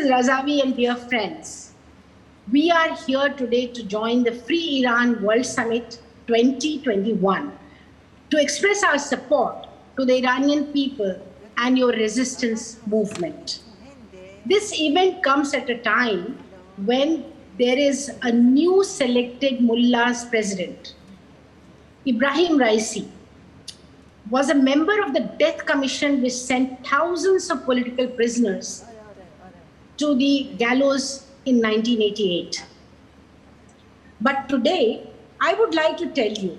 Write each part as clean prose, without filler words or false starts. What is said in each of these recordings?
Mrs. Razavi and dear friends, we are here today to join the Free Iran World Summit 2021 to express our support to the Iranian people and your resistance movement. This event comes at a time when there is a new selected mullah's president. Ibrahim Raisi was a member of the Death Commission which sent thousands of political prisoners to the gallows in 1988. But today, I would like to tell you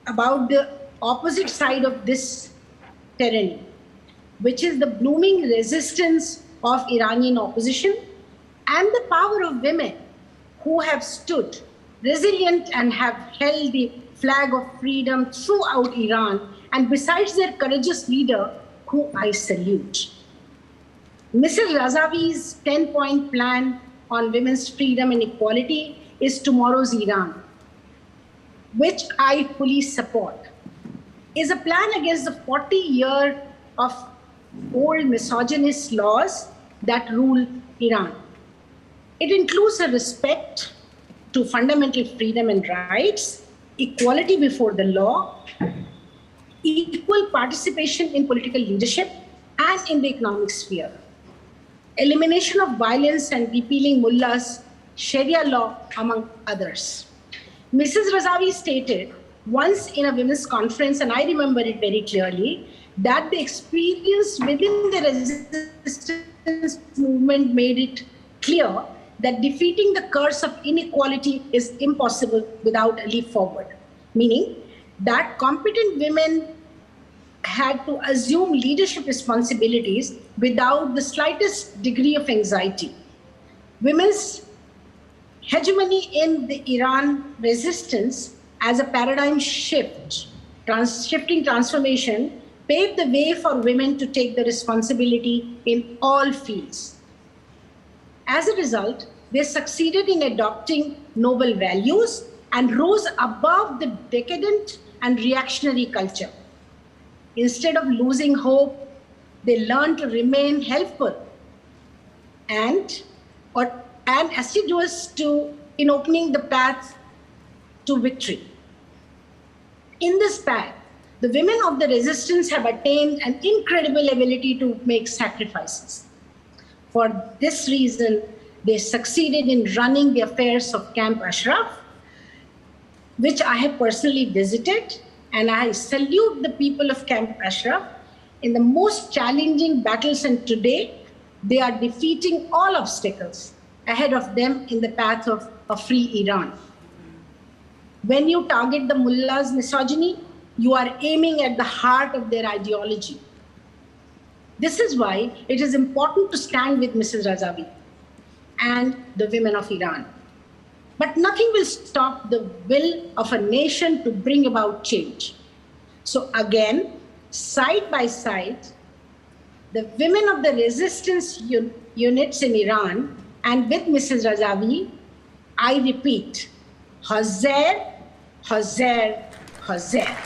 about the opposite side of this tyranny, which is the blooming resistance of Iranian opposition and the power of women who have stood resilient and have held the flag of freedom throughout Iran, and besides their courageous leader, who I salute. Mrs. Razavi's 10-point plan on women's freedom and equality is tomorrow's Iran, which I fully support. Is a plan against the 40-year of old misogynist laws that rule Iran. It includes a respect to fundamental freedom and rights, equality before the law, equal participation in political leadership and in the economic sphere, elimination of violence and repealing mullahs, Sharia law, among others. Mrs. Razavi stated once in a women's conference, and I remember it very clearly, that the experience within the resistance movement made it clear that defeating the curse of inequality is impossible without a leap forward, meaning that competent women had to assume leadership responsibilities without the slightest degree of anxiety. Women's hegemony in the Iran resistance as a paradigm shift, shifting transformation, paved the way for women to take the responsibility in all fields. As a result, they succeeded in adopting noble values and rose above the decadent and reactionary culture. Instead of losing hope, they learned to remain helpful and assiduous in opening the path to victory. In this path, the women of the resistance have attained an incredible ability to make sacrifices. For this reason, they succeeded in running the affairs of Camp Ashraf, which I have personally visited, and I salute the people of Camp Ashraf in the most challenging battles, and today they are defeating all obstacles ahead of them in the path of a free Iran. When you target the mullah's misogyny, you are aiming at the heart of their ideology. This is why it is important to stand with Mrs. Razavi and the women of Iran. But nothing will stop the will of a nation to bring about change. So again, side by side, the women of the resistance units in Iran and with Mrs. Razavi, I repeat, Hazair, Hazair, Hazair.